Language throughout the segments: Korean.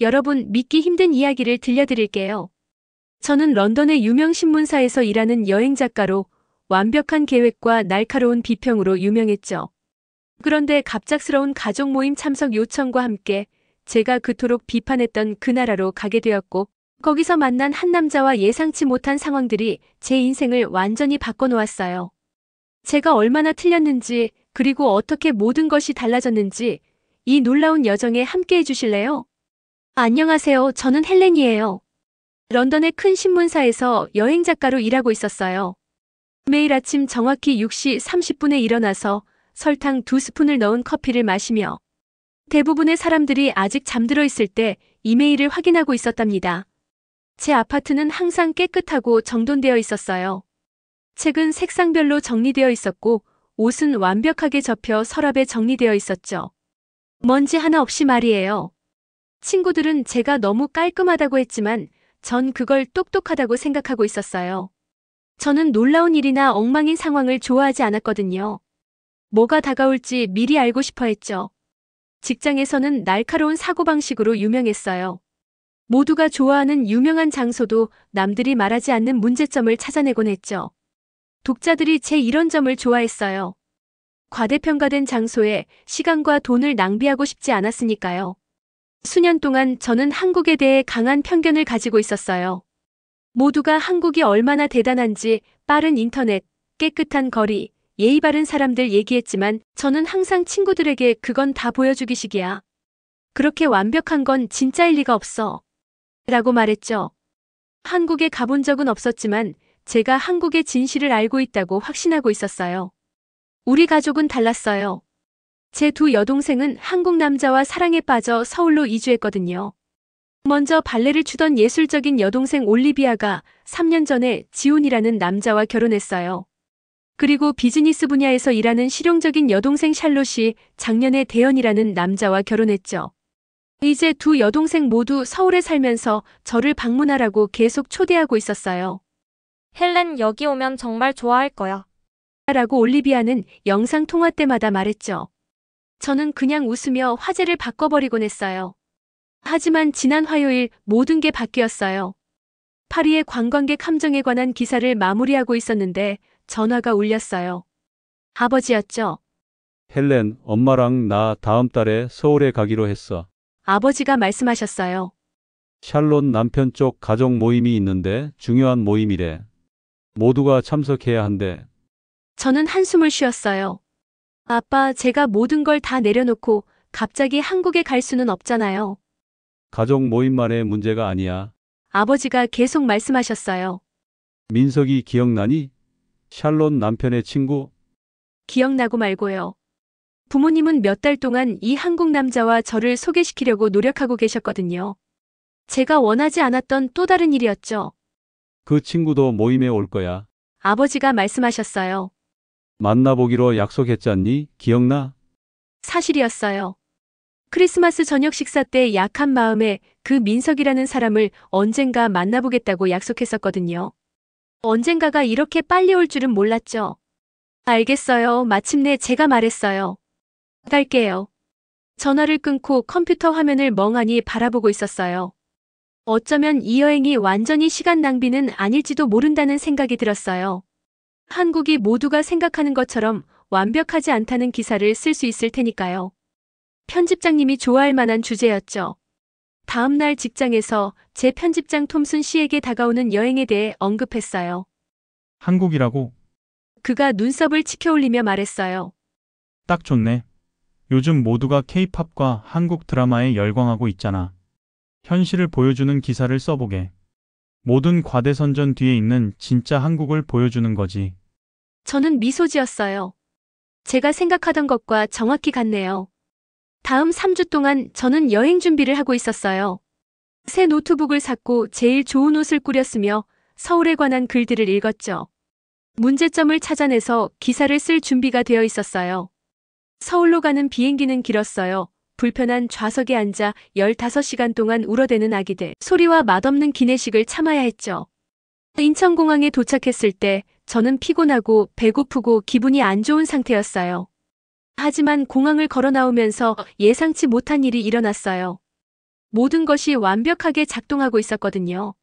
여러분, 믿기 힘든 이야기를 들려드릴게요. 저는 런던의 유명 신문사에서 일하는 여행작가로 완벽한 계획과 날카로운 비평으로 유명했죠. 그런데 갑작스러운 가족 모임 참석 요청과 함께 제가 그토록 비판했던 그 나라로 가게 되었고, 거기서 만난 한 남자와 예상치 못한 상황들이 제 인생을 완전히 바꿔놓았어요. 제가 얼마나 틀렸는지, 그리고 어떻게 모든 것이 달라졌는지 이 놀라운 여정에 함께 해주실래요? 안녕하세요. 저는 헬렌이에요. 런던의 큰 신문사에서 여행작가로 일하고 있었어요. 매일 아침 정확히 6시 30분에 일어나서 설탕 2스푼을 넣은 커피를 마시며 대부분의 사람들이 아직 잠들어 있을 때 이메일을 확인하고 있었답니다. 제 아파트는 항상 깨끗하고 정돈되어 있었어요. 책은 색상별로 정리되어 있었고 옷은 완벽하게 접혀 서랍에 정리되어 있었죠. 먼지 하나 없이 말이에요. 친구들은 제가 너무 깔끔하다고 했지만 전 그걸 똑똑하다고 생각하고 있었어요. 저는 놀라운 일이나 엉망인 상황을 좋아하지 않았거든요. 뭐가 다가올지 미리 알고 싶어 했죠. 직장에서는 날카로운 사고방식으로 유명했어요. 모두가 좋아하는 유명한 장소도 남들이 말하지 않는 문제점을 찾아내곤 했죠. 독자들이 제 이런 점을 좋아했어요. 과대평가된 장소에 시간과 돈을 낭비하고 싶지 않았으니까요. 수년 동안 저는 한국에 대해 강한 편견을 가지고 있었어요. 모두가 한국이 얼마나 대단한지 빠른 인터넷, 깨끗한 거리, 예의 바른 사람들 얘기했지만 저는 항상 친구들에게 그건 다 보여주기식이야. 그렇게 완벽한 건 진짜일 리가 없어. 라고 말했죠. 한국에 가본 적은 없었지만 제가 한국의 진실을 알고 있다고 확신하고 있었어요. 우리 가족은 달랐어요. 제 두 여동생은 한국 남자와 사랑에 빠져 서울로 이주했거든요. 먼저 발레를 추던 예술적인 여동생 올리비아가 3년 전에 지훈이라는 남자와 결혼했어요. 그리고 비즈니스 분야에서 일하는 실용적인 여동생 샬롯이 작년에 대현이라는 남자와 결혼했죠. 이제 두 여동생 모두 서울에 살면서 저를 방문하라고 계속 초대하고 있었어요. 헬렌, 여기 오면 정말 좋아할 거야. 라고 올리비아는 영상통화 때마다 말했죠. 저는 그냥 웃으며 화제를 바꿔버리곤 했어요. 하지만 지난 화요일 모든 게 바뀌었어요. 파리의 관광객 함정에 관한 기사를 마무리하고 있었는데 전화가 울렸어요. 아버지였죠. 헬렌, 엄마랑 나 다음 달에 서울에 가기로 했어. 아버지가 말씀하셨어요. 샬롯 남편 쪽 가족 모임이 있는데 중요한 모임이래. 모두가 참석해야 한대. 저는 한숨을 쉬었어요. 아빠, 제가 모든 걸 다 내려놓고 갑자기 한국에 갈 수는 없잖아요. 가족 모임만의 문제가 아니야. 아버지가 계속 말씀하셨어요. 민석이 기억나니? 샬롯 남편의 친구? 기억나고 말고요. 부모님은 몇 달 동안 이 한국 남자와 저를 소개시키려고 노력하고 계셨거든요. 제가 원하지 않았던 또 다른 일이었죠. 그 친구도 모임에 올 거야. 아버지가 말씀하셨어요. 만나보기로 약속했잖니? 기억나? 사실이었어요. 크리스마스 저녁 식사 때 약한 마음에 그 민석이라는 사람을 언젠가 만나보겠다고 약속했었거든요. 언젠가가 이렇게 빨리 올 줄은 몰랐죠. 알겠어요. 마침내 제가 말했어요. 갈게요. 전화를 끊고 컴퓨터 화면을 멍하니 바라보고 있었어요. 어쩌면 이 여행이 완전히 시간 낭비는 아닐지도 모른다는 생각이 들었어요. 한국이 모두가 생각하는 것처럼 완벽하지 않다는 기사를 쓸 수 있을 테니까요. 편집장님이 좋아할 만한 주제였죠. 다음 날 직장에서 제 편집장 톰슨 씨에게 다가오는 여행에 대해 언급했어요. 한국이라고? 그가 눈썹을 치켜올리며 말했어요. 딱 좋네. 요즘 모두가 K-팝과 한국 드라마에 열광하고 있잖아. 현실을 보여주는 기사를 써보게. 모든 과대선전 뒤에 있는 진짜 한국을 보여주는 거지. 저는 미소 지었어요. 제가 생각하던 것과 정확히 같네요. 다음 3주 동안 저는 여행 준비를 하고 있었어요. 새 노트북을 샀고 제일 좋은 옷을 꾸렸으며 서울에 관한 글들을 읽었죠. 문제점을 찾아내서 기사를 쓸 준비가 되어 있었어요. 서울로 가는 비행기는 길었어요. 불편한 좌석에 앉아 15시간 동안 울어대는 아기들, 소리와 맛없는 기내식을 참아야 했죠. 인천공항에 도착했을 때 저는 피곤하고 배고프고 기분이 안 좋은 상태였어요. 하지만 공항을 걸어 나오면서 예상치 못한 일이 일어났어요. 모든 것이 완벽하게 작동하고 있었거든요.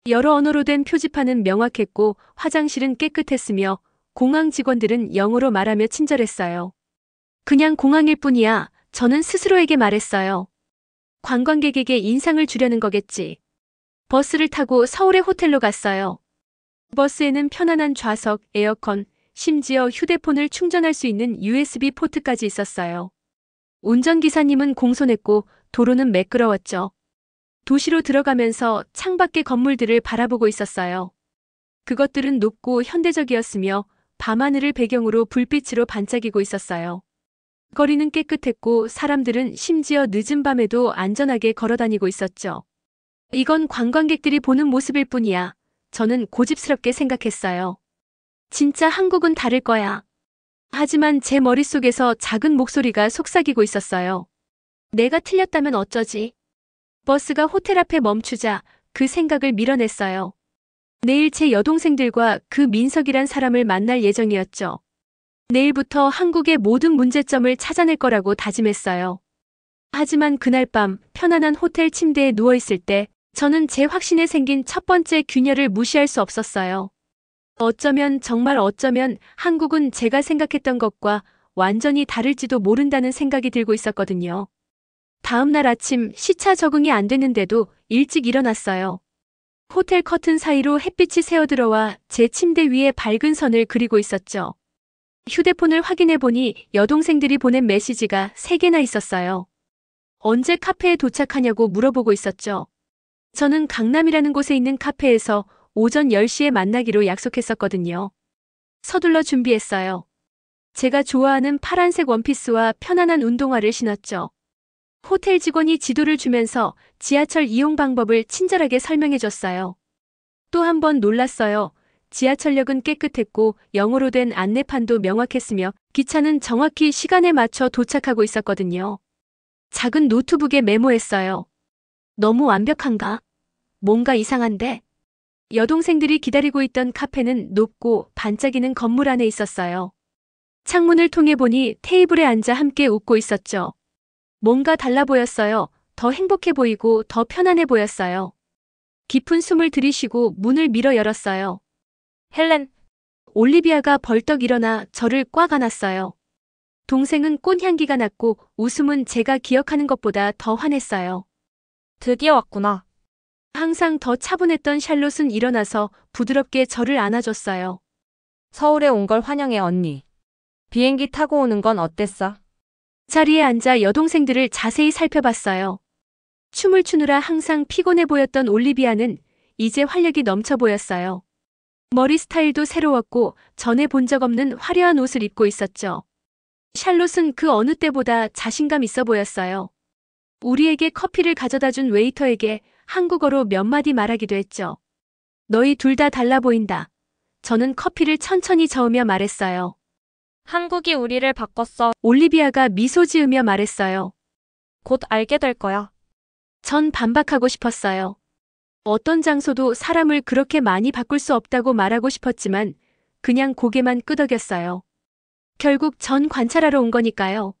여러 언어로 된 표지판은 명확했고 화장실은 깨끗했으며 공항 직원들은 영어로 말하며 친절했어요. 그냥 공항일 뿐이야. 저는 스스로에게 말했어요. 관광객에게 인상을 주려는 거겠지. 버스를 타고 서울의 호텔로 갔어요. 버스에는 편안한 좌석, 에어컨, 심지어 휴대폰을 충전할 수 있는 USB 포트까지 있었어요. 운전기사님은 공손했고 도로는 매끄러웠죠. 도시로 들어가면서 창밖의 건물들을 바라보고 있었어요. 그것들은 높고 현대적이었으며 밤하늘을 배경으로 불빛으로 반짝이고 있었어요. 거리는 깨끗했고 사람들은 심지어 늦은 밤에도 안전하게 걸어다니고 있었죠. 이건 관광객들이 보는 모습일 뿐이야. 저는 고집스럽게 생각했어요. 진짜 한국은 다를 거야. 하지만 제 머릿속에서 작은 목소리가 속삭이고 있었어요. 내가 틀렸다면 어쩌지? 버스가 호텔 앞에 멈추자 그 생각을 밀어냈어요. 내일 제 여동생들과 그 민석이란 사람을 만날 예정이었죠. 내일부터 한국의 모든 문제점을 찾아낼 거라고 다짐했어요. 하지만 그날 밤 편안한 호텔 침대에 누워있을 때 저는 제 확신에 생긴 첫 번째 균열을 무시할 수 없었어요. 어쩌면 정말 어쩌면 한국은 제가 생각했던 것과 완전히 다를지도 모른다는 생각이 들고 있었거든요. 다음 날 아침 시차 적응이 안 됐는데도 일찍 일어났어요. 호텔 커튼 사이로 햇빛이 새어들어와 제 침대 위에 밝은 선을 그리고 있었죠. 휴대폰을 확인해 보니 여동생들이 보낸 메시지가 3개나 있었어요. 언제 카페에 도착하냐고 물어보고 있었죠. 저는 강남이라는 곳에 있는 카페에서 오전 10시에 만나기로 약속했었거든요. 서둘러 준비했어요. 제가 좋아하는 파란색 원피스와 편안한 운동화를 신었죠. 호텔 직원이 지도를 주면서 지하철 이용 방법을 친절하게 설명해 줬어요. 또 한 번 놀랐어요. 지하철역은 깨끗했고 영어로 된 안내판도 명확했으며 기차는 정확히 시간에 맞춰 도착하고 있었거든요. 작은 노트북에 메모했어요. 너무 완벽한가? 뭔가 이상한데? 여동생들이 기다리고 있던 카페는 높고 반짝이는 건물 안에 있었어요. 창문을 통해 보니 테이블에 앉아 함께 웃고 있었죠. 뭔가 달라 보였어요. 더 행복해 보이고 더 편안해 보였어요. 깊은 숨을 들이쉬고 문을 밀어 열었어요. 헬렌, 올리비아가 벌떡 일어나 저를 꽉 안았어요. 동생은 꽃향기가 났고 웃음은 제가 기억하는 것보다 더 환했어요. 드디어 왔구나. 항상 더 차분했던 샬롯은 일어나서 부드럽게 저를 안아줬어요. 서울에 온 걸 환영해, 언니. 비행기 타고 오는 건 어땠어? 자리에 앉아 여동생들을 자세히 살펴봤어요. 춤을 추느라 항상 피곤해 보였던 올리비아는 이제 활력이 넘쳐 보였어요. 머리 스타일도 새로웠고 전에 본 적 없는 화려한 옷을 입고 있었죠. 샬롯은 그 어느 때보다 자신감 있어 보였어요. 우리에게 커피를 가져다 준 웨이터에게 한국어로 몇 마디 말하기도 했죠. 너희 둘 다 달라 보인다. 저는 커피를 천천히 저으며 말했어요. 한국이 우리를 바꿨어. 올리비아가 미소 지으며 말했어요. 곧 알게 될 거야. 전 반박하고 싶었어요. 어떤 장소도 사람을 그렇게 많이 바꿀 수 없다고 말하고 싶었지만 그냥 고개만 끄덕였어요. 결국 전 관찰하러 온 거니까요.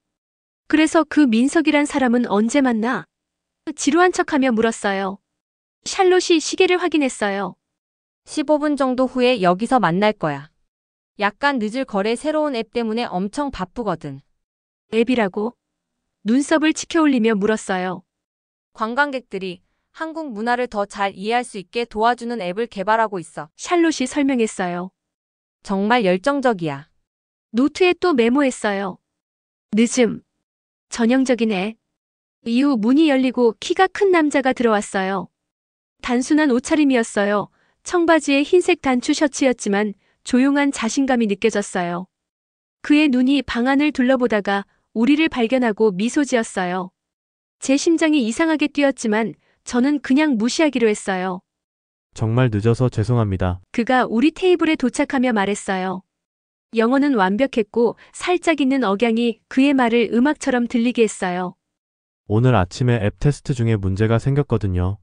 그래서 그 민석이란 사람은 언제 만나? 지루한 척하며 물었어요. 샬롯이 시계를 확인했어요. 15분 정도 후에 여기서 만날 거야. 약간 늦을 거래 새로운 앱 때문에 엄청 바쁘거든. 앱이라고? 눈썹을 치켜올리며 물었어요. 관광객들이 한국 문화를 더 잘 이해할 수 있게 도와주는 앱을 개발하고 있어. 샬롯이 설명했어요. 정말 열정적이야. 노트에 또 메모했어요. 늦음. 전형적이네. 이후 문이 열리고 키가 큰 남자가 들어왔어요. 단순한 옷차림이었어요. 청바지에 흰색 단추 셔츠였지만 조용한 자신감이 느껴졌어요. 그의 눈이 방 안을 둘러보다가 우리를 발견하고 미소 지었어요. 제 심장이 이상하게 뛰었지만 저는 그냥 무시하기로 했어요. 정말 늦어서 죄송합니다. 그가 우리 테이블에 도착하며 말했어요. 영어는 완벽했고 살짝 있는 억양이 그의 말을 음악처럼 들리게 했어요. 오늘 아침에 앱 테스트 중에 문제가 생겼거든요.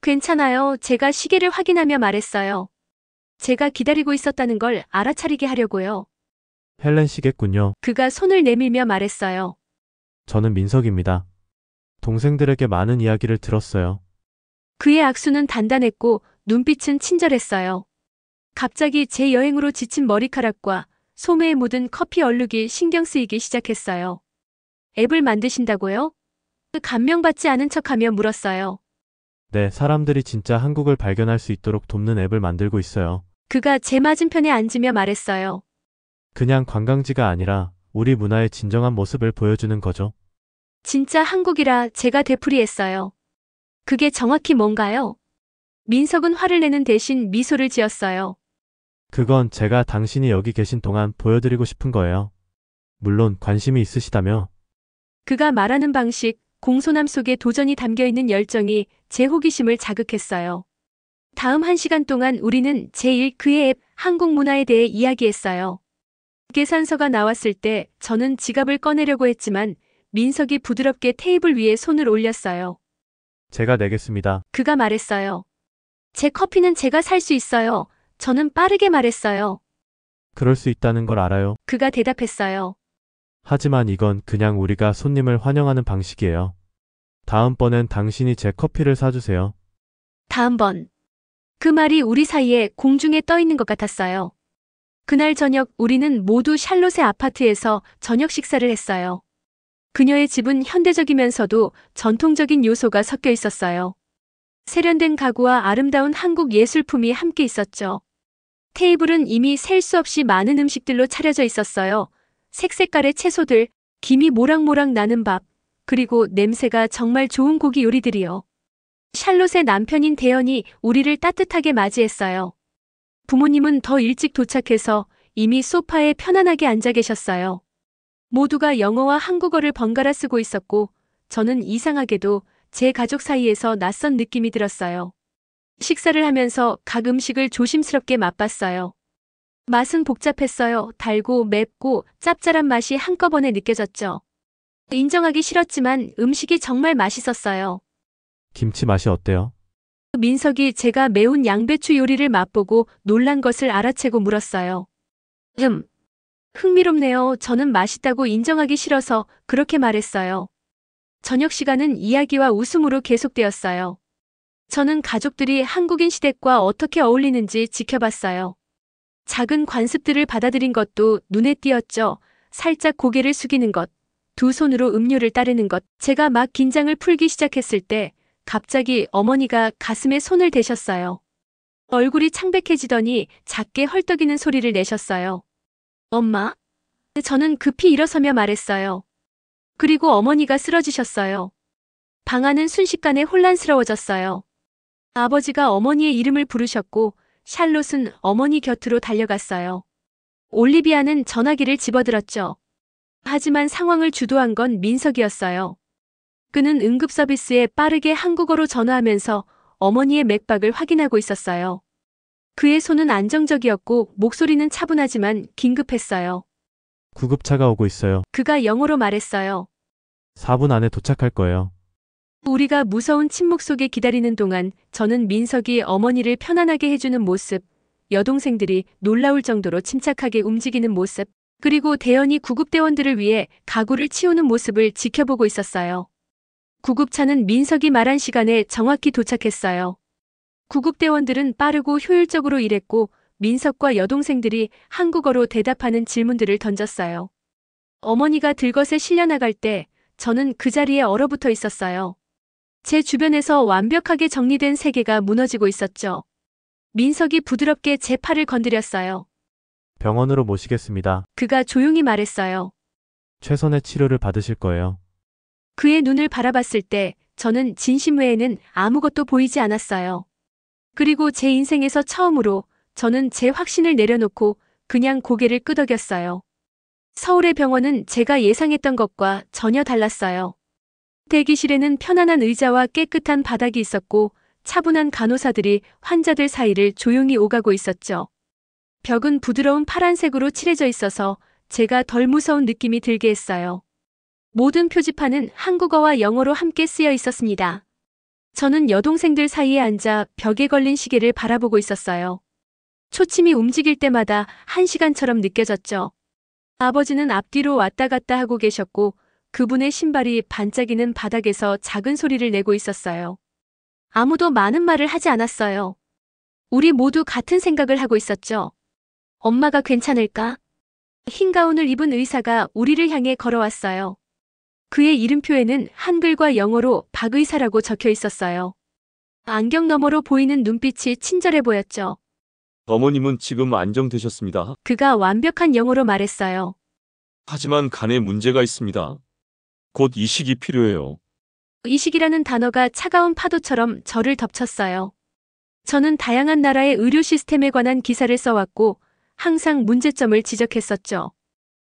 괜찮아요. 제가 시계를 확인하며 말했어요. 제가 기다리고 있었다는 걸 알아차리게 하려고요. 헬렌 씨겠군요. 그가 손을 내밀며 말했어요. 저는 민석입니다. 동생들에게 많은 이야기를 들었어요. 그의 악수는 단단했고 눈빛은 친절했어요. 갑자기 제 여행으로 지친 머리카락과 소매에 묻은 커피 얼룩이 신경 쓰이기 시작했어요. 앱을 만드신다고요? 감명받지 않은 척하며 물었어요. 네, 사람들이 진짜 한국을 발견할 수 있도록 돕는 앱을 만들고 있어요. 그가 제 맞은편에 앉으며 말했어요. 그냥 관광지가 아니라 우리 문화의 진정한 모습을 보여주는 거죠. 진짜 한국이라 제가 되풀이했어요. 그게 정확히 뭔가요? 민석은 화를 내는 대신 미소를 지었어요. 그건 제가 당신이 여기 계신 동안 보여드리고 싶은 거예요. 물론 관심이 있으시다며. 그가 말하는 방식, 공손함 속에 도전이 담겨있는 열정이 제 호기심을 자극했어요. 다음 1시간 동안 우리는 제1 그의 앱 한국 문화에 대해 이야기했어요. 계산서가 나왔을 때 저는 지갑을 꺼내려고 했지만 민석이 부드럽게 테이블 위에 손을 올렸어요. 제가 내겠습니다. 그가 말했어요. 제 커피는 제가 살 수 있어요. 저는 빠르게 말했어요. 그럴 수 있다는 걸 알아요. 그가 대답했어요. 하지만 이건 그냥 우리가 손님을 환영하는 방식이에요. 다음번엔 당신이 제 커피를 사주세요. 다음번. 그 말이 우리 사이에 공중에 떠 있는 것 같았어요. 그날 저녁 우리는 모두 샬롯의 아파트에서 저녁 식사를 했어요. 그녀의 집은 현대적이면서도 전통적인 요소가 섞여 있었어요. 세련된 가구와 아름다운 한국 예술품이 함께 있었죠. 테이블은 이미 셀 수 없이 많은 음식들로 차려져 있었어요. 색색깔의 채소들, 김이 모락모락 나는 밥, 그리고 냄새가 정말 좋은 고기 요리들이요. 샬롯의 남편인 대연이 우리를 따뜻하게 맞이했어요. 부모님은 더 일찍 도착해서 이미 소파에 편안하게 앉아 계셨어요. 모두가 영어와 한국어를 번갈아 쓰고 있었고 저는 이상하게도 제 가족 사이에서 낯선 느낌이 들었어요. 식사를 하면서 각 음식을 조심스럽게 맛봤어요. 맛은 복잡했어요. 달고 맵고 짭짤한 맛이 한꺼번에 느껴졌죠. 인정하기 싫었지만 음식이 정말 맛있었어요. 김치 맛이 어때요? 민석이 제가 매운 양배추 요리를 맛보고 놀란 것을 알아채고 물었어요. 흥미롭네요. 저는 맛있다고 인정하기 싫어서 그렇게 말했어요. 저녁 시간은 이야기와 웃음으로 계속되었어요. 저는 가족들이 한국인 시댁과 어떻게 어울리는지 지켜봤어요. 작은 관습들을 받아들인 것도 눈에 띄었죠. 살짝 고개를 숙이는 것, 두 손으로 음료를 따르는 것. 제가 막 긴장을 풀기 시작했을 때 갑자기 어머니가 가슴에 손을 대셨어요. 얼굴이 창백해지더니 작게 헐떡이는 소리를 내셨어요. 엄마? 저는 급히 일어서며 말했어요. 그리고 어머니가 쓰러지셨어요. 방 안은 순식간에 혼란스러워졌어요. 아버지가 어머니의 이름을 부르셨고 샬롯은 어머니 곁으로 달려갔어요. 올리비아는 전화기를 집어들었죠. 하지만 상황을 주도한 건 민석이었어요. 그는 응급 서비스에 빠르게 한국어로 전화하면서 어머니의 맥박을 확인하고 있었어요. 그의 손은 안정적이었고 목소리는 차분하지만 긴급했어요. 구급차가 오고 있어요. 그가 영어로 말했어요. 4분 안에 도착할 거예요. 우리가 무서운 침묵 속에 기다리는 동안 저는 민석이 어머니를 편안하게 해주는 모습, 여동생들이 놀라울 정도로 침착하게 움직이는 모습, 그리고 대연이 구급대원들을 위해 가구를 치우는 모습을 지켜보고 있었어요. 구급차는 민석이 말한 시간에 정확히 도착했어요. 구급대원들은 빠르고 효율적으로 일했고 민석과 여동생들이 한국어로 대답하는 질문들을 던졌어요. 어머니가 들것에 실려 나갈 때 저는 그 자리에 얼어붙어 있었어요. 제 주변에서 완벽하게 정리된 세계가 무너지고 있었죠. 민석이 부드럽게 제 팔을 건드렸어요. 병원으로 모시겠습니다. 그가 조용히 말했어요. 최선의 치료를 받으실 거예요. 그의 눈을 바라봤을 때 저는 진심 외에는 아무것도 보이지 않았어요. 그리고 제 인생에서 처음으로 저는 제 확신을 내려놓고 그냥 고개를 끄덕였어요. 서울의 병원은 제가 예상했던 것과 전혀 달랐어요. 대기실에는 편안한 의자와 깨끗한 바닥이 있었고 차분한 간호사들이 환자들 사이를 조용히 오가고 있었죠. 벽은 부드러운 파란색으로 칠해져 있어서 제가 덜 무서운 느낌이 들게 했어요. 모든 표지판은 한국어와 영어로 함께 쓰여 있었습니다. 저는 여동생들 사이에 앉아 벽에 걸린 시계를 바라보고 있었어요. 초침이 움직일 때마다 1시간처럼 느껴졌죠. 아버지는 앞뒤로 왔다 갔다 하고 계셨고 그분의 신발이 반짝이는 바닥에서 작은 소리를 내고 있었어요. 아무도 많은 말을 하지 않았어요. 우리 모두 같은 생각을 하고 있었죠. 엄마가 괜찮을까? 흰 가운을 입은 의사가 우리를 향해 걸어왔어요. 그의 이름표에는 한글과 영어로 박 의사라고 적혀 있었어요. 안경 너머로 보이는 눈빛이 친절해 보였죠. 어머님은 지금 안정되셨습니다. 그가 완벽한 영어로 말했어요. 하지만 간에 문제가 있습니다. 곧 이식이 필요해요. 이식이라는 단어가 차가운 파도처럼 저를 덮쳤어요. 저는 다양한 나라의 의료 시스템에 관한 기사를 써왔고 항상 문제점을 지적했었죠.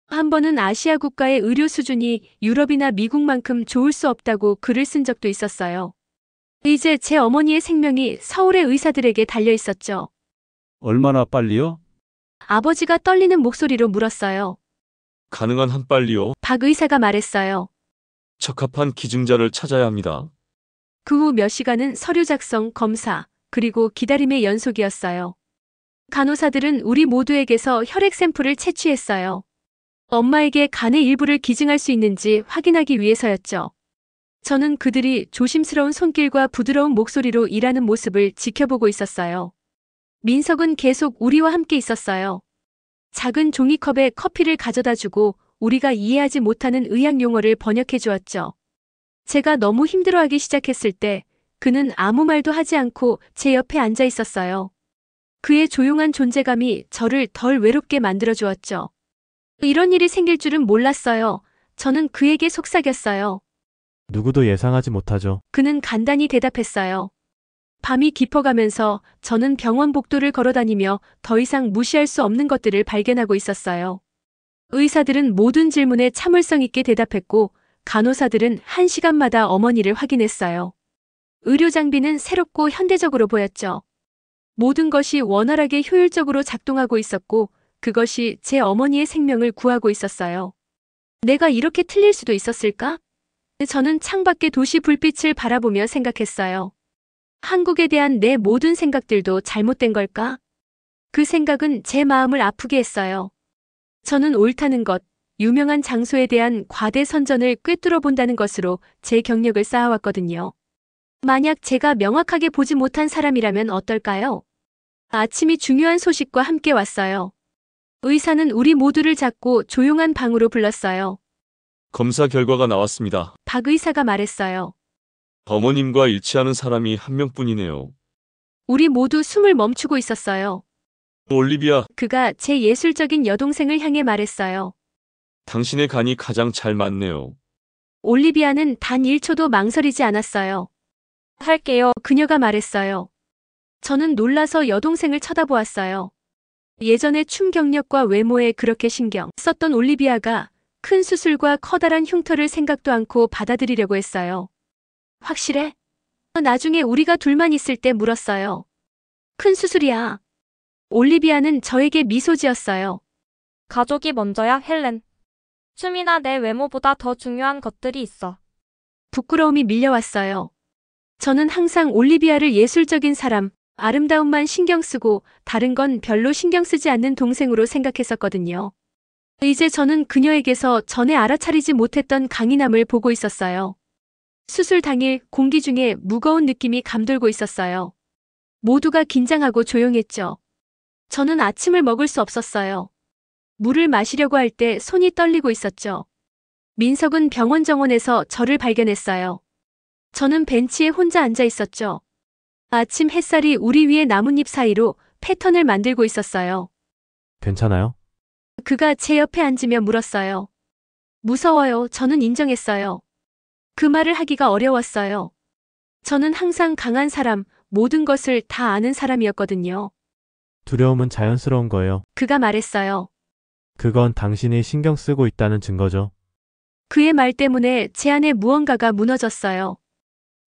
한 번은 아시아 국가의 의료 수준이 유럽이나 미국만큼 좋을 수 없다고 글을 쓴 적도 있었어요. 이제 제 어머니의 생명이 서울의 의사들에게 달려 있었죠. 얼마나 빨리요? 아버지가 떨리는 목소리로 물었어요. 가능한 한 빨리요. 박 의사가 말했어요. 적합한 기증자를 찾아야 합니다. 그 후 몇 시간은 서류 작성, 검사, 그리고 기다림의 연속이었어요. 간호사들은 우리 모두에게서 혈액 샘플을 채취했어요. 엄마에게 간의 일부를 기증할 수 있는지 확인하기 위해서였죠. 저는 그들이 조심스러운 손길과 부드러운 목소리로 일하는 모습을 지켜보고 있었어요. 민석은 계속 우리와 함께 있었어요. 작은 종이컵에 커피를 가져다 주고 우리가 이해하지 못하는 의학 용어를 번역해 주었죠. 제가 너무 힘들어하기 시작했을 때 그는 아무 말도 하지 않고 제 옆에 앉아 있었어요. 그의 조용한 존재감이 저를 덜 외롭게 만들어 주었죠. 이런 일이 생길 줄은 몰랐어요. 저는 그에게 속삭였어요. 누구도 예상하지 못하죠. 그는 간단히 대답했어요. 밤이 깊어가면서 저는 병원 복도를 걸어다니며 더 이상 무시할 수 없는 것들을 발견하고 있었어요. 의사들은 모든 질문에 참을성 있게 대답했고 간호사들은 1시간마다 어머니를 확인했어요. 의료 장비는 새롭고 현대적으로 보였죠. 모든 것이 원활하게 효율적으로 작동하고 있었고 그것이 제 어머니의 생명을 구하고 있었어요. 내가 이렇게 틀릴 수도 있었을까? 저는 창밖의 도시 불빛을 바라보며 생각했어요. 한국에 대한 내 모든 생각들도 잘못된 걸까? 그 생각은 제 마음을 아프게 했어요. 저는 옳다는 것, 유명한 장소에 대한 과대 선전을 꿰뚫어 본다는 것으로 제 경력을 쌓아왔거든요. 만약 제가 명확하게 보지 못한 사람이라면 어떨까요? 아침이 중요한 소식과 함께 왔어요. 의사는 우리 모두를 잡고 조용한 방으로 불렀어요. 검사 결과가 나왔습니다. 박 의사가 말했어요. 어머님과 일치하는 사람이 한 명뿐이네요. 우리 모두 숨을 멈추고 있었어요. 올리비아, 그가 제 예술적인 여동생을 향해 말했어요. 당신의 간이 가장 잘 맞네요. 올리비아는 단 1초도 망설이지 않았어요. 할게요. 그녀가 말했어요. 저는 놀라서 여동생을 쳐다보았어요. 예전에 춤 경력과 외모에 그렇게 신경 썼던 올리비아가 큰 수술과 커다란 흉터를 생각도 않고 받아들이려고 했어요. 확실해? 나중에 우리가 둘만 있을 때 물었어요. 큰 수술이야. 올리비아는 저에게 미소 지었어요. 가족이 먼저야, 헬렌. 춤이나 내 외모보다 더 중요한 것들이 있어. 부끄러움이 밀려왔어요. 저는 항상 올리비아를 예술적인 사람, 아름다움만 신경 쓰고 다른 건 별로 신경 쓰지 않는 동생으로 생각했었거든요. 이제 저는 그녀에게서 전에 알아차리지 못했던 강인함을 보고 있었어요. 수술 당일 공기 중에 무거운 느낌이 감돌고 있었어요. 모두가 긴장하고 조용했죠. 저는 아침을 먹을 수 없었어요. 물을 마시려고 할 때 손이 떨리고 있었죠. 민석은 병원 정원에서 저를 발견했어요. 저는 벤치에 혼자 앉아 있었죠. 아침 햇살이 우리 위의 나뭇잎 사이로 패턴을 만들고 있었어요. 괜찮아요? 그가 제 옆에 앉으며 물었어요. 무서워요. 저는 인정했어요. 그 말을 하기가 어려웠어요. 저는 항상 강한 사람, 모든 것을 다 아는 사람이었거든요. 두려움은 자연스러운 거예요. 그가 말했어요. 그건 당신이 신경 쓰고 있다는 증거죠. 그의 말 때문에 제 안에 무언가가 무너졌어요.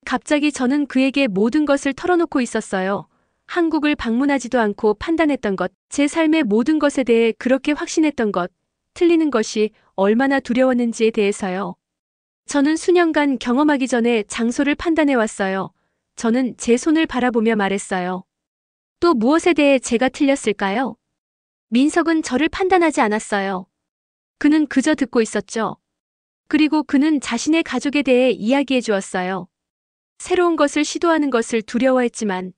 갑자기 저는 그에게 모든 것을 털어놓고 있었어요. 한국을 방문하지도 않고 판단했던 것, 제 삶의 모든 것에 대해 그렇게 확신했던 것, 틀리는 것이 얼마나 두려웠는지에 대해서요. 저는 수년간 경험하기 전에 장소를 판단해왔어요. 저는 제 손을 바라보며 말했어요. 또 무엇에 대해 제가 틀렸을까요? 민석은 저를 판단하지 않았어요. 그는 그저 듣고 있었죠. 그리고 그는 자신의 가족에 대해 이야기해 주었어요. 새로운 것을 시도하는 것을 두려워했지만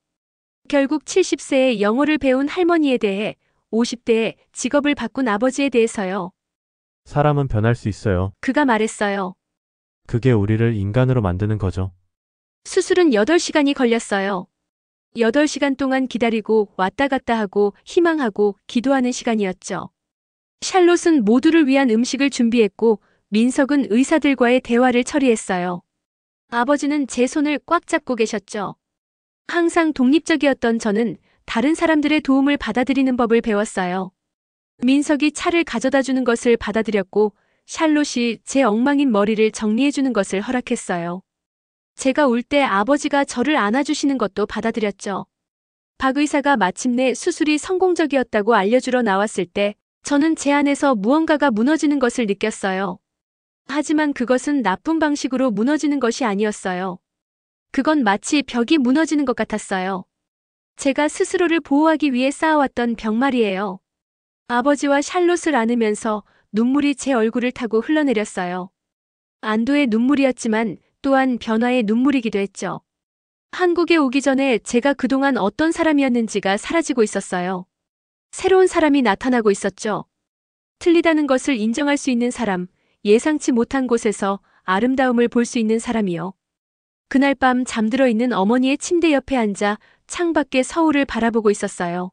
결국 70세에 영어를 배운 할머니에 대해 50대에 직업을 바꾼 아버지에 대해서요. 사람은 변할 수 있어요. 그가 말했어요. 그게 우리를 인간으로 만드는 거죠. 수술은 8시간이 걸렸어요. 8시간 동안 기다리고 왔다 갔다 하고 희망하고 기도하는 시간이었죠. 샬롯은 모두를 위한 음식을 준비했고 민석은 의사들과의 대화를 처리했어요. 아버지는 제 손을 꽉 잡고 계셨죠. 항상 독립적이었던 저는 다른 사람들의 도움을 받아들이는 법을 배웠어요. 민석이 차를 가져다 주는 것을 받아들였고 샬롯이 제 엉망인 머리를 정리해 주는 것을 허락했어요. 제가 울 때 아버지가 저를 안아주시는 것도 받아들였죠. 박 의사가 마침내 수술이 성공적이었다고 알려주러 나왔을 때 저는 제 안에서 무언가가 무너지는 것을 느꼈어요. 하지만 그것은 나쁜 방식으로 무너지는 것이 아니었어요. 그건 마치 벽이 무너지는 것 같았어요. 제가 스스로를 보호하기 위해 쌓아왔던 벽말이에요. 아버지와 샬롯을 안으면서 눈물이 제 얼굴을 타고 흘러내렸어요. 안도의 눈물이었지만 또한 변화의 눈물이기도 했죠. 한국에 오기 전에 제가 그동안 어떤 사람이었는지가 사라지고 있었어요. 새로운 사람이 나타나고 있었죠. 틀리다는 것을 인정할 수 있는 사람, 예상치 못한 곳에서 아름다움을 볼 수 있는 사람이요. 그날 밤 잠들어 있는 어머니의 침대 옆에 앉아 창밖의 서울을 바라보고 있었어요.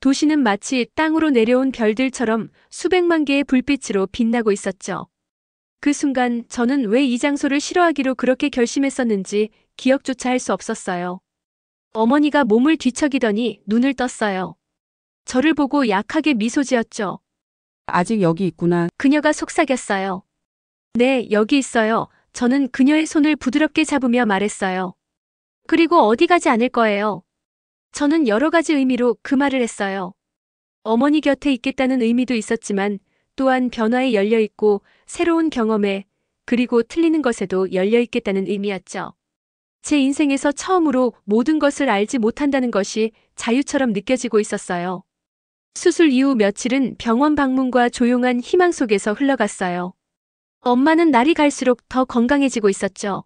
도시는 마치 땅으로 내려온 별들처럼 수백만 개의 불빛으로 빛나고 있었죠. 그 순간 저는 왜 이 장소를 싫어하기로 그렇게 결심했었는지 기억조차 할 수 없었어요. 어머니가 몸을 뒤척이더니 눈을 떴어요. 저를 보고 약하게 미소 지었죠. 아직 여기 있구나. 그녀가 속삭였어요. 네, 여기 있어요. 저는 그녀의 손을 부드럽게 잡으며 말했어요. 그리고 어디 가지 않을 거예요. 저는 여러 가지 의미로 그 말을 했어요. 어머니 곁에 있겠다는 의미도 있었지만 또한 변화에 열려있고 새로운 경험에 그리고 틀리는 것에도 열려있겠다는 의미였죠. 제 인생에서 처음으로 모든 것을 알지 못한다는 것이 자유처럼 느껴지고 있었어요. 수술 이후 며칠은 병원 방문과 조용한 희망 속에서 흘러갔어요. 엄마는 날이 갈수록 더 건강해지고 있었죠.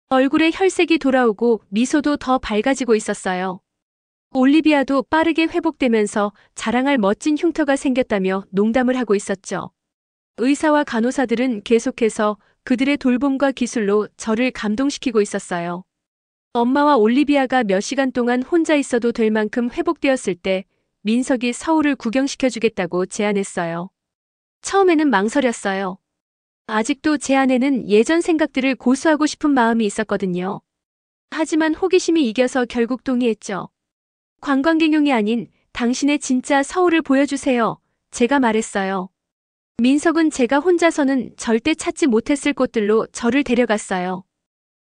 얼굴에 혈색이 돌아오고 미소도 더 밝아지고 있었어요. 올리비아도 빠르게 회복되면서 자랑할 멋진 흉터가 생겼다며 농담을 하고 있었죠. 의사와 간호사들은 계속해서 그들의 돌봄과 기술로 저를 감동시키고 있었어요. 엄마와 올리비아가 몇 시간 동안 혼자 있어도 될 만큼 회복되었을 때 민석이 서울을 구경시켜주겠다고 제안했어요. 처음에는 망설였어요. 아직도 제 안에는 예전 생각들을 고수하고 싶은 마음이 있었거든요. 하지만 호기심이 이겨서 결국 동의했죠. 관광객용이 아닌 당신의 진짜 서울을 보여주세요. 제가 말했어요. 민석은 제가 혼자서는 절대 찾지 못했을 곳들로 저를 데려갔어요.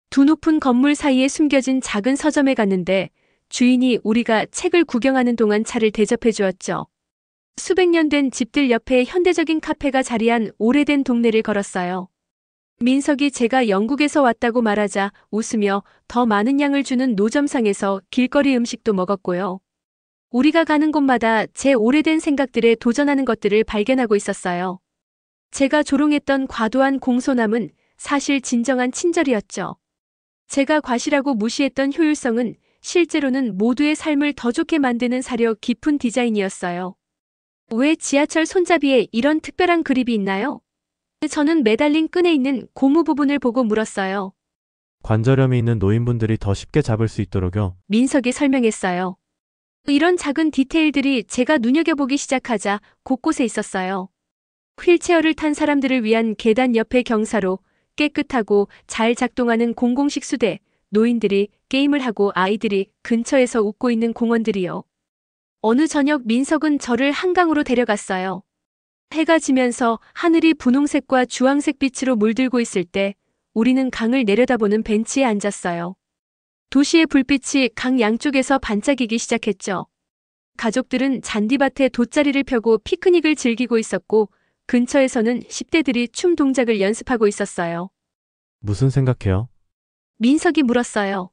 두 높은 건물 사이에 숨겨진 작은 서점에 갔는데 주인이 우리가 책을 구경하는 동안 차를 대접해 주었죠. 수백 년 된 집들 옆에 현대적인 카페가 자리한 오래된 동네를 걸었어요. 민석이 제가 영국에서 왔다고 말하자 웃으며 더 많은 양을 주는 노점상에서 길거리 음식도 먹었고요. 우리가 가는 곳마다 제 오래된 생각들에 도전하는 것들을 발견하고 있었어요. 제가 조롱했던 과도한 공손함은 사실 진정한 친절이었죠. 제가 과실하고 무시했던 효율성은 실제로는 모두의 삶을 더 좋게 만드는 사려 깊은 디자인이었어요. 왜 지하철 손잡이에 이런 특별한 그립이 있나요? 저는 매달린 끈에 있는 고무 부분을 보고 물었어요. 관절염이 있는 노인분들이 더 쉽게 잡을 수 있도록요. 민석이 설명했어요. 이런 작은 디테일들이 제가 눈여겨보기 시작하자 곳곳에 있었어요. 휠체어를 탄 사람들을 위한 계단 옆의 경사로, 깨끗하고 잘 작동하는 공공식 수대, 노인들이 게임을 하고 아이들이 근처에서 웃고 있는 공원들이요. 어느 저녁 민석은 저를 한강으로 데려갔어요. 해가 지면서 하늘이 분홍색과 주황색 빛으로 물들고 있을 때 우리는 강을 내려다보는 벤치에 앉았어요. 도시의 불빛이 강 양쪽에서 반짝이기 시작했죠. 가족들은 잔디밭에 돗자리를 펴고 피크닉을 즐기고 있었고 근처에서는 10대들이 춤 동작을 연습하고 있었어요. 무슨 생각해요? 민석이 물었어요.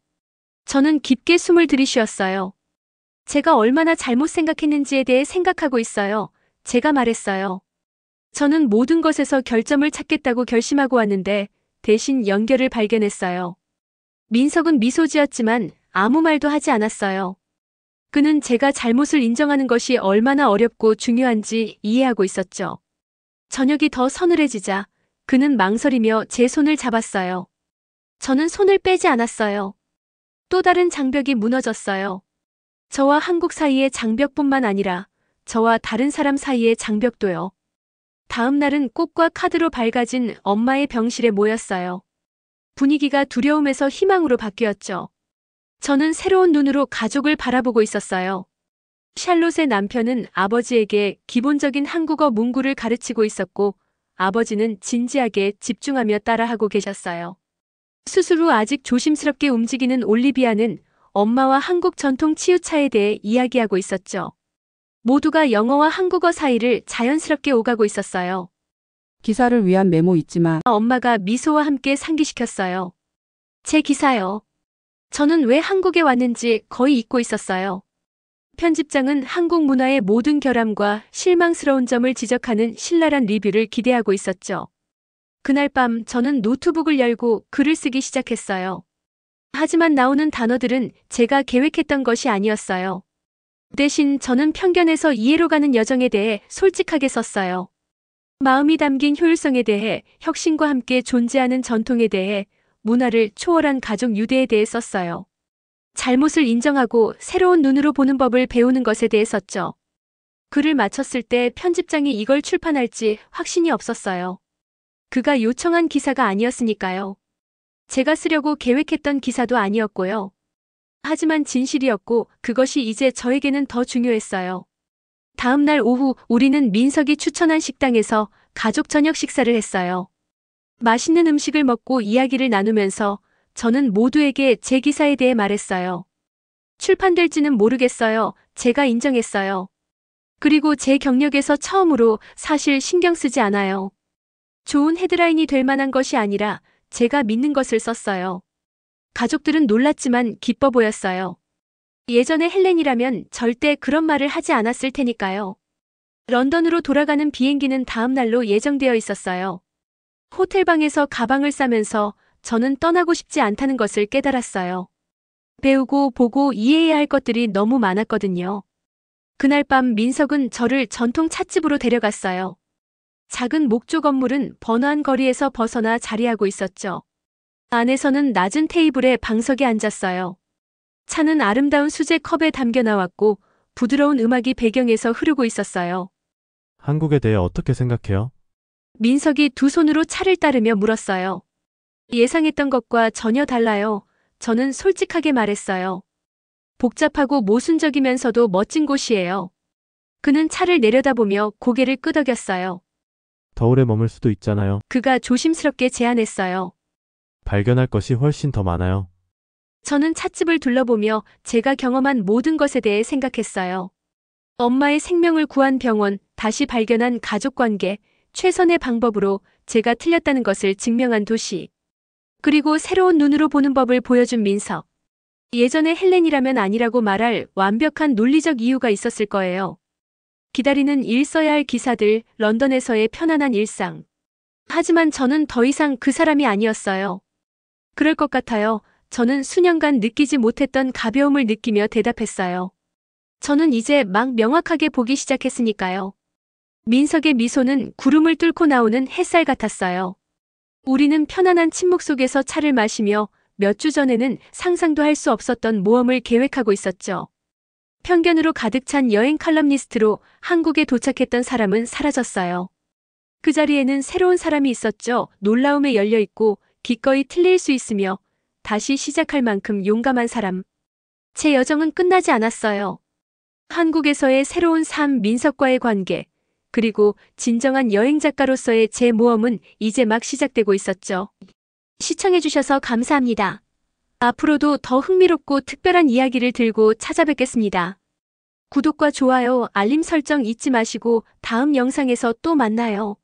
저는 깊게 숨을 들이쉬었어요. 제가 얼마나 잘못 생각했는지에 대해 생각하고 있어요. 제가 말했어요. 저는 모든 것에서 결점을 찾겠다고 결심하고 왔는데 대신 연결을 발견했어요. 민석은 미소 지었지만 아무 말도 하지 않았어요. 그는 제가 잘못을 인정하는 것이 얼마나 어렵고 중요한지 이해하고 있었죠. 저녁이 더 서늘해지자 그는 망설이며 제 손을 잡았어요. 저는 손을 빼지 않았어요. 또 다른 장벽이 무너졌어요. 저와 한국 사이의 장벽뿐만 아니라 저와 다른 사람 사이의 장벽도요. 다음 날은 꽃과 카드로 밝아진 엄마의 병실에 모였어요. 분위기가 두려움에서 희망으로 바뀌었죠. 저는 새로운 눈으로 가족을 바라보고 있었어요. 샬롯의 남편은 아버지에게 기본적인 한국어 문구를 가르치고 있었고 아버지는 진지하게 집중하며 따라하고 계셨어요. 수술 후 아직 조심스럽게 움직이는 올리비아는 엄마와 한국 전통 치유차에 대해 이야기하고 있었죠. 모두가 영어와 한국어 사이를 자연스럽게 오가고 있었어요. 기사를 위한 메모 잊지 마. 엄마가 미소와 함께 상기시켰어요. 제 기사요. 저는 왜 한국에 왔는지 거의 잊고 있었어요. 편집장은 한국 문화의 모든 결함과 실망스러운 점을 지적하는 신랄한 리뷰를 기대하고 있었죠. 그날 밤 저는 노트북을 열고 글을 쓰기 시작했어요. 하지만 나오는 단어들은 제가 계획했던 것이 아니었어요. 대신 저는 편견에서 이해로 가는 여정에 대해 솔직하게 썼어요. 마음이 담긴 효율성에 대해, 혁신과 함께 존재하는 전통에 대해, 문화를 초월한 가족 유대에 대해 썼어요. 잘못을 인정하고 새로운 눈으로 보는 법을 배우는 것에 대해 썼죠. 글을 마쳤을 때 편집장이 이걸 출판할지 확신이 없었어요. 그가 요청한 기사가 아니었으니까요. 제가 쓰려고 계획했던 기사도 아니었고요. 하지만 진실이었고 그것이 이제 저에게는 더 중요했어요. 다음 날 오후 우리는 민석이 추천한 식당에서 가족 저녁 식사를 했어요. 맛있는 음식을 먹고 이야기를 나누면서 저는 모두에게 제 기사에 대해 말했어요. 출판될지는 모르겠어요. 제가 인정했어요. 그리고 제 경력에서 처음으로 사실 신경 쓰지 않아요. 좋은 헤드라인이 될 만한 것이 아니라 제가 믿는 것을 썼어요. 가족들은 놀랐지만 기뻐 보였어요. 예전에 헬렌이라면 절대 그런 말을 하지 않았을 테니까요. 런던으로 돌아가는 비행기는 다음 날로 예정되어 있었어요. 호텔방에서 가방을 싸면서 저는 떠나고 싶지 않다는 것을 깨달았어요. 배우고 보고 이해해야 할 것들이 너무 많았거든요. 그날 밤 민석은 저를 전통 찻집으로 데려갔어요. 작은 목조 건물은 번화한 거리에서 벗어나 자리하고 있었죠. 안에서는 낮은 테이블에 방석에 앉았어요. 차는 아름다운 수제 컵에 담겨 나왔고 부드러운 음악이 배경에서 흐르고 있었어요. 한국에 대해 어떻게 생각해요? 민석이 두 손으로 차를 따르며 물었어요. 예상했던 것과 전혀 달라요. 저는 솔직하게 말했어요. 복잡하고 모순적이면서도 멋진 곳이에요. 그는 차를 내려다보며 고개를 끄덕였어요. 더 오래 머물 수도 있잖아요. 그가 조심스럽게 제안했어요. 발견할 것이 훨씬 더 많아요. 저는 찻집을 둘러보며 제가 경험한 모든 것에 대해 생각했어요. 엄마의 생명을 구한 병원, 다시 발견한 가족관계, 최선의 방법으로 제가 틀렸다는 것을 증명한 도시. 그리고 새로운 눈으로 보는 법을 보여준 민석. 예전에 헬렌이라면 아니라고 말할 완벽한 논리적 이유가 있었을 거예요. 기다리는 일 써야 할 기사들, 런던에서의 편안한 일상. 하지만 저는 더 이상 그 사람이 아니었어요. 그럴 것 같아요. 저는 수년간 느끼지 못했던 가벼움을 느끼며 대답했어요. 저는 이제 막 명확하게 보기 시작했으니까요. 민석의 미소는 구름을 뚫고 나오는 햇살 같았어요. 우리는 편안한 침묵 속에서 차를 마시며 몇 주 전에는 상상도 할 수 없었던 모험을 계획하고 있었죠. 편견으로 가득 찬 여행 칼럼니스트로 한국에 도착했던 사람은 사라졌어요. 그 자리에는 새로운 사람이 있었죠. 놀라움에 열려있고 기꺼이 틀릴 수 있으며 다시 시작할 만큼 용감한 사람. 제 여정은 끝나지 않았어요. 한국에서의 새로운 삶, 민석과의 관계, 그리고 진정한 여행작가로서의 제 모험은 이제 막 시작되고 있었죠. 시청해주셔서 감사합니다. 앞으로도 더 흥미롭고 특별한 이야기를 들고 찾아뵙겠습니다. 구독과 좋아요, 알림 설정 잊지 마시고 다음 영상에서 또 만나요.